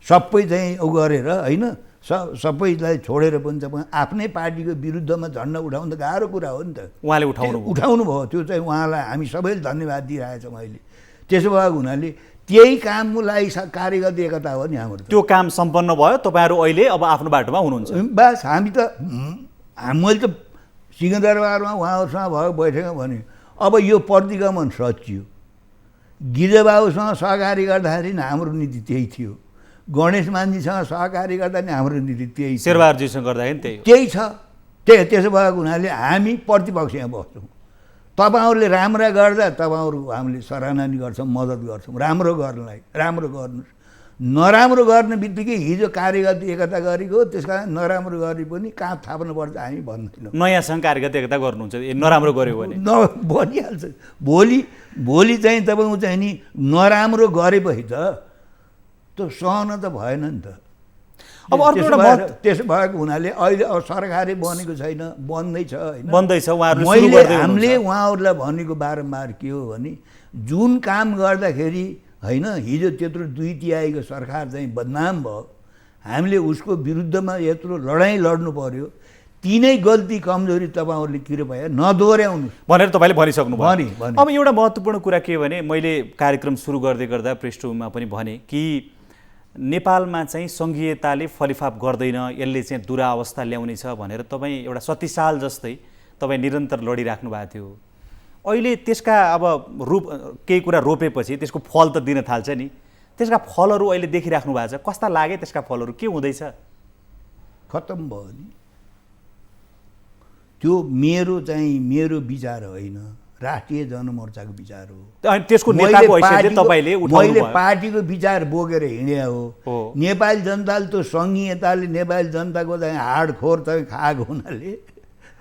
सबै चाहिँ उ गरेर होइन, सबैलाई छोडेर पनि तपाईँ आफ्नै पार्टीको विरुद्धमा झन्डा उठाउनु त गाह्रो कुरा हो नि त। उहाँले उठाउनु भयो, त्यो चाहिँ उहाँलाई हामी सबैले धन्यवाद दिइरहेछौँ अहिले। त्यसो भएको हुनाले त्यही कामको लागि कार्यगत एकता हो नि हाम्रो। त्यो काम सम्पन्न भयो, तपाईँहरू अहिले अब आफ्नो बाटोमा हुनुहुन्छ। बस हामी त मैले त सिंहदरबारमा उहाँहरूसँग भएको बैठकमा भने अब यो प्रतिगमन सचियो। गिरिजाबाबुसँग सहकारी गर्दाखेरि हाम्रो नीति त्यही थियो, गणेश मान्जीसँग सहकारी गर्दा नि हाम्रो नीति त्यही, शेरबहादुरजीसँग गर्दाखेरि त्यही छ। त्यसो भएको हुनाले हामी प्रतिपक्षमा बस्छौँ। तपाईँहरूले राम्रा गर्दा तपाईँहरू हामीले सराहना नि गर्छौँ, मद्दत गर्छौँ। राम्रो गर्नलाई राम्रो गर्नुहोस्, नराम्रो गर्ने बित्तिकै हिजो कार्यगत एकता गरेको, त्यस कारण नराम्रो गरे पनि कहाँ थाप्नुपर्छ हामी भन्दैनौँ। नयाँसँग कार्यगत एकता गर्नुहुन्छ, नराम्रो गऱ्यो भने भनिहाल्छ। भोलि चाहिँ तपाईँको चाहिँ नि नराम्रो गरेपछि त त्यो सहन त भएन नि त। अब अर्को एउटा त्यसो भएको हुनाले अहिले अब सरकारले बनेको छैन, बन्दैछ होइन, बन्दैछ। हामीले उहाँहरूलाई भनेको बारम्बार के हो भने जुन काम गर्दाखेरि होइन हिजो त्यत्रो 2/3 सरकार चाहिँ बदनाम भयो, हामीले उसको विरुद्धमा यत्रो लडाइँ लड्नु पर्यो, तिनै गल्ती कमजोरी तपाईँहरूले कृपया नदोहोऱ्याउनु भनेर तपाईँले भनिसक्नु भयो। भने अब एउटा महत्त्वपूर्ण कुरा के भने मैले कार्यक्रम सुरु गर्दै गर्दा पृष्ठभूमिमा पनि भने कि नेपालमा चाहिँ सङ्घीयताले फलिफाप गर्दैन, यसले चाहिँ दुरावस्था ल्याउनेछ भनेर तपाईँ एउटा 37 साल जस्तै तपाईँ निरन्तर लडिराख्नु भएको थियो। अहिले त्यसका अब केही कुरा रोपेपछि त्यसको फल त दिन थाल्छ नि, त्यसका फलहरू अहिले देखिराख्नु भएको छ। कस्ता लागे त्यसका फलहरू, के हुँदैछ? खत्तम भयो नि। त्यो मेरो विचार होइन, राष्ट्रिय जनमोर्चाको विचार हो। त्यसको नेताको हैसियतले तपाईले उठाउनु भयो। मैले पार्टीको विचार बोकेर हिँडे हो। नेपाली जनताले त्यो सङ्घीयताले नेपाली जनताको चाहिँ हाडखोर चाहिँ खाएको हुनाले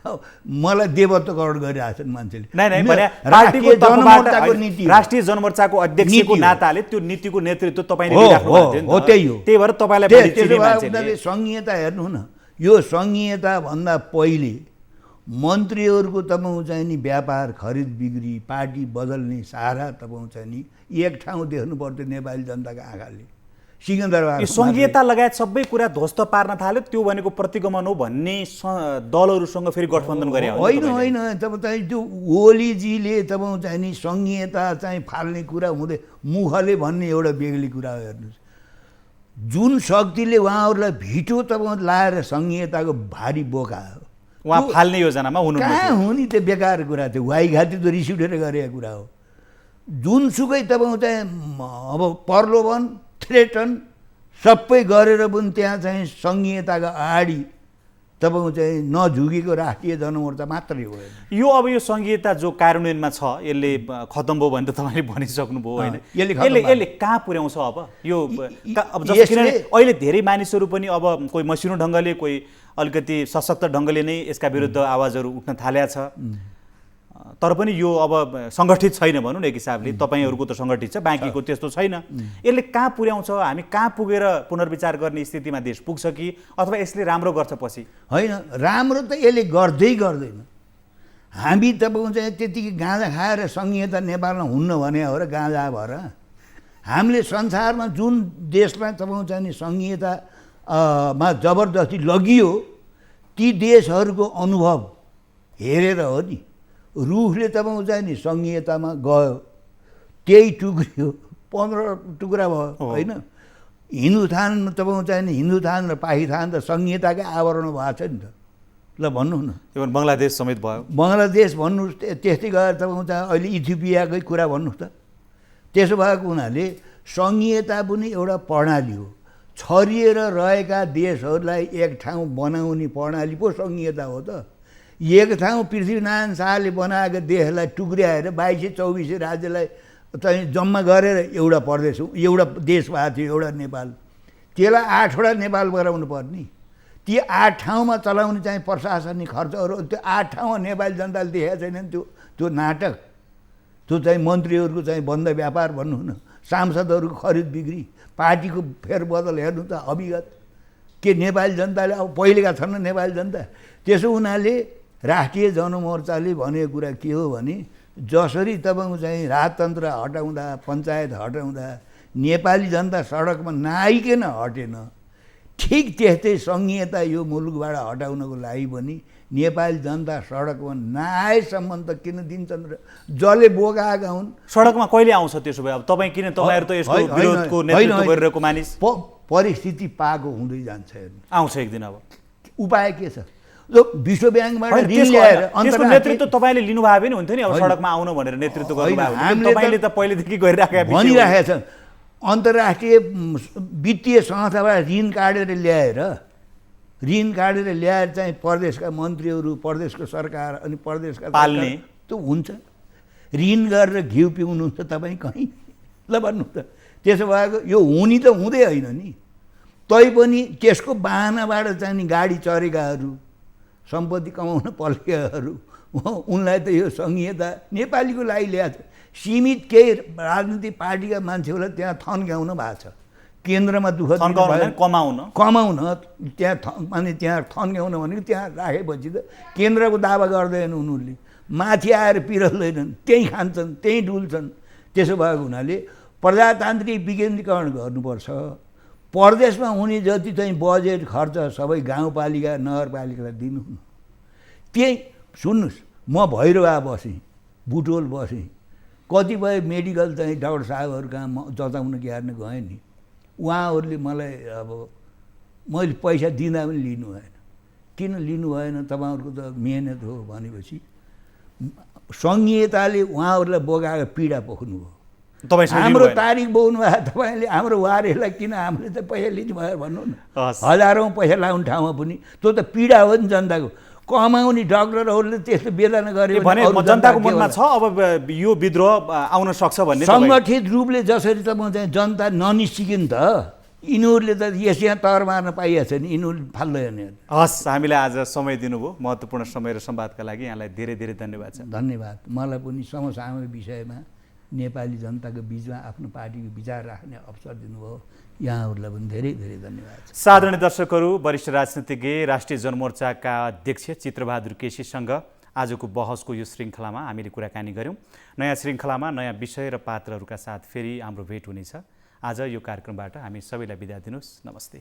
मलाई देवत्वकरण गरिरहेछन् मान्छेले। पार्टीको जनमोर्चाको नीति, राष्ट्रिय जनमोर्चाको अध्यक्षको नाताले त्यो नीतिको नेतृत्व तपाईँले लिइराख्नु भएको थियो नि त। त्यही हो। त्यही भएर तपाईँलाई बढी चिने मान्छेले सङ्घीयता हेर्नु न, यो सङ्घीयता भन्दा पहिले मन्त्रीहरूको तपाईँको चाहिँ नि व्यापार खरिद बिक्री पार्टी बदल्ने सारा तपाईँको चाहिँ नि एक ठाउँ देख्नु पर्थ्यो नेपाली जनताको आँखाले। सिंहदरबार सङ्घीयता लगायत सबै कुरा ध्वस्त पार्न थाल्यो, त्यो भनेको प्रतिगमन हो भन्ने दलहरूसँग फेरि गठबन्धन गरे होइन। तपाईँ चाहिँ त्यो ओलीजीले तपाईँको चाहिँ नि सङ्घीयता चाहिँ फाल्ने कुरा हुँदै मुखले भन्ने एउटा बेग्ली कुरा हो। हेर्नुहोस्, जुन शक्तिले उहाँहरूलाई भिटो तपाईँ लाएर सङ्घीयताको भारी बोका हो, उहाँ फाल्ने योजनामा हुनु कहाँ हुने त्यो बेकार कुरा थियो। वाइघाती त रिस उठेर गरेको कुरा हो। जुनसुकै तपाईँको चाहिँ अब प्रलोभन थ्रेटन सबै गरेर पनि त्यहाँ चाहिँ सङ्घीयताको अगाडि तपाईँको चाहिँ नझुकेको राष्ट्रिय जनमोर्चा मात्रै हो। यो अब यो सङ्घीयता जो कार्यान्वयनमा छ यसले खत्तम भयो भने त तपाईँले भनिसक्नुभयो होइन, यसले कहाँ पुर्याउँछ अब यो? अब जस्तो किनभने अहिले धेरै मानिसहरू पनि अब कोही मसिनो ढङ्गले कोही अलिकति सशक्त ढङ्गले नै यसका विरुद्ध आवाजहरू उठ्न थालेको छ, तर पनि यो अब सङ्गठित छैन भनौँ न। एक हिसाबले तपाईँहरूको त सङ्गठित छ, बाँकीको त्यस्तो छैन। यसले कहाँ पुर्याउँछ? हामी कहाँ पुगेर पुनर्विचार गर्ने स्थितिमा देश पुग्छ कि अथवा यसले राम्रो गर्छ पछि? होइन, राम्रो त यसले गर्दै गर्दैन। हामी तपाईँको चाहिँ त्यतिकै गाँजा खाएर सङ्घीयता नेपालमा हुन्न भने हो र गाँजा भएर हामीले संसारमा जुन देशमा तपाईँको चाहिँ नि सङ्घीयतामा जबरजस्ती लगियो ती देशहरूको अनुभव हेरेर हो नि। रुसले तपाईँको चाहिँ नि सङ्घीयतामा गयो, त्यही टुक्रियो, 15 टुक्रा भयो होइन। हिन्दुस्तान तपाईँको चाहिँ नि हिन्दुस्तान र पाकिस्तान त सङ्घीयताकै आवरण भएको छ नि त। ल भन्नु न, बङ्गलादेश समेत भयो। बङ्गलादेश भन्नुहोस्, त्यस्तै गरेर तपाईँको चाहिँ अहिले इथियोपियाकै कुरा भन्नुहोस् त। त्यसो भएको हुनाले सङ्घीयता पनि एउटा प्रणाली हो। छरिएर रहेका देशहरूलाई एक ठाउँ बनाउने प्रणाली पो सङ्घीयता हो त। एक ठाउँ पृथ्वीनारायण शाहले बनाएको देशलाई टुक्र्याएर 2224 राज्यलाई चाहिँ जम्मा गरेर एउटा प्रदेश एउटा देश भएको थियो एउटा नेपाल। त्यसलाई 8वटा नेपाल बनाउनु पर्ने। ती 8 ठाउँमा चलाउने चाहिँ प्रशासनिक खर्चहरू त्यो 8 ठाउँमा नेपाली जनताले देखेको छैन नि। त्यो नाटक, त्यो चाहिँ मन्त्रीहरूको चाहिँ बन्द व्यापार भन्नु न, सांसदहरूको खरिद बिक्री, पार्टीको फेरबदल हेर्नु त अविगत के नेपाली जनताले अब पहिलेका छन् नेपाली जनता। त्यसो हुनाले राष्ट्रिय जनमोर्चाले भनेको कुरा के हो भने जसरी तपाईँको चाहिँ राजतन्त्र हटाउँदा पञ्चायत हटाउँदा नेपाली जनता सडकमा नआइकन हटेन, ठिक त्यस्तै सङ्घीयता यो मुलुकबाट हटाउनको लागि पनि नेपाली जनता सडकमा नआएसम्म त किन दिन्छन् र जसले बोकाएका हुन्। सडकमा कहिले आउँछ त्यसो भए? अब तपाईँ किन, तपाईँहरू त यसको विरोधको नेतृत्व गरिरहेको मानिस। परिस्थिति पाएको हुँदै जान्छ, आउँछ एक दिन। अब उपाय के छ? जो विश्व ब्याङ्कबाट ऋण ल्याएर त्यसको नेतृत्व तपाईँले लिनुभयो भने हुन्थ्यो नि। अब सडकमा आउनु भनेर नेतृत्व गर्नुभयो, तपाईँले त पहिलेदेखि गरिराखेका भनिराखेका छन्। अन्तर्राष्ट्रिय वित्तीय संस्थाबाट ऋण काटेर ल्याएर चाहिँ प्रदेशका मन्त्रीहरू, प्रदेशको सरकार अनि प्रदेशका पाल्ने त हुन्छ। ऋण गरेर घिउ पिउनुहुन्छ तपाईँ कहीँ? ल भन्नु त। त्यसो भएको यो हुने त हुँदै होइन नि। तैपनि त्यसको बाहनाबाट चाहिँ नि गाडी चढेकाहरू, सम्पत्ति कमाउन पलेकाहरू, उनलाई त यो सङ्घीयता नेपालीको लागि ल्याएको छ। सीमित केही राजनीतिक पार्टीका मान्छेहरूलाई त्यहाँ थन्क्याउनु भएको छ। केन्द्रमा दुःख कमाउन त्यहाँ अनि त्यहाँ थन्क्याउन भनेको त्यहाँ राखेपछि त केन्द्रको दावा गर्दैन उनीहरूले, माथि आएर पिरल्दैनन्, त्यहीँ खान्छन्, त्यहीँ डुल्छन्। त्यसो भएको हुनाले प्रजातान्त्रिक विकेन्द्रीकरण गर्नुपर्छ। प्रदेशमा हुने जति चाहिँ बजेट खर्च सबै गाउँपालिका नगरपालिकालाई दिनु। त्यही सुन्नुहोस्, म भैरवा बसेँ, बुटोल बसेँ, कतिपय मेडिकल चाहिँ डाक्टर साहबहरू कहाँ म जताउन क्यार्न गएँ नि, उहाँहरूले मलाई अब मैले पैसा दिँदा पनि लिनु भएन। किन लिनु भएन? तपाईँहरूको त मेहनत हो भनेपछि सङ्घीयताले उहाँहरूलाई बोकाएको पीडा पोख्नु हो। हाम्रो तारिख बोक्नु भयो तपाईँले, हाम्रो वारीहरूलाई किन हामीले त पैसा लिनु भयो भन्नु न। हजारौँ पैसा लाउने ठाउँमा पनि त्यो त पीडा हो नि जनताको। कमाउने डाक्टरहरूले त्यस्तो वेदना गरे भने जनताको मनमा छ अब यो विद्रोह आउन सक्छ भन्ने। सङ्गठित रूपले जसरी त म चाहिँ जनता ननिस्किन् त यिनीहरूले त यहाँ तर मार्न पाइएको छ नि, यिनीहरूले फाल्दैन। हस्, हामीलाई आज समय दिनुभयो, महत्त्वपूर्ण समय र संवादका लागि यहाँलाई धेरै धेरै धन्यवाद छ। धन्यवाद। मलाई पनि समसामयिक विषयमा नेपाली जनताको बिचमा आफ्नो पार्टीको विचार राख्ने अवसर दिनुभयो, यहाँहरूलाई पनि धेरै धेरै धन्यवाद। साधारण दर्शकहरू, वरिष्ठ राजनीतिज्ञ राष्ट्रिय जनमोर्चाका अध्यक्ष चित्रबहादुर केसीसँग आजको बहसको यो श्रृङ्खलामा हामीले कुराकानी गऱ्यौँ। नयाँ श्रृङ्खलामा नयाँ विषय र पात्रहरूका साथ फेरि हाम्रो भेट हुनेछ। आज यो कार्यक्रमबाट हामी सबैलाई बिदा दिनुहोस्। नमस्ते।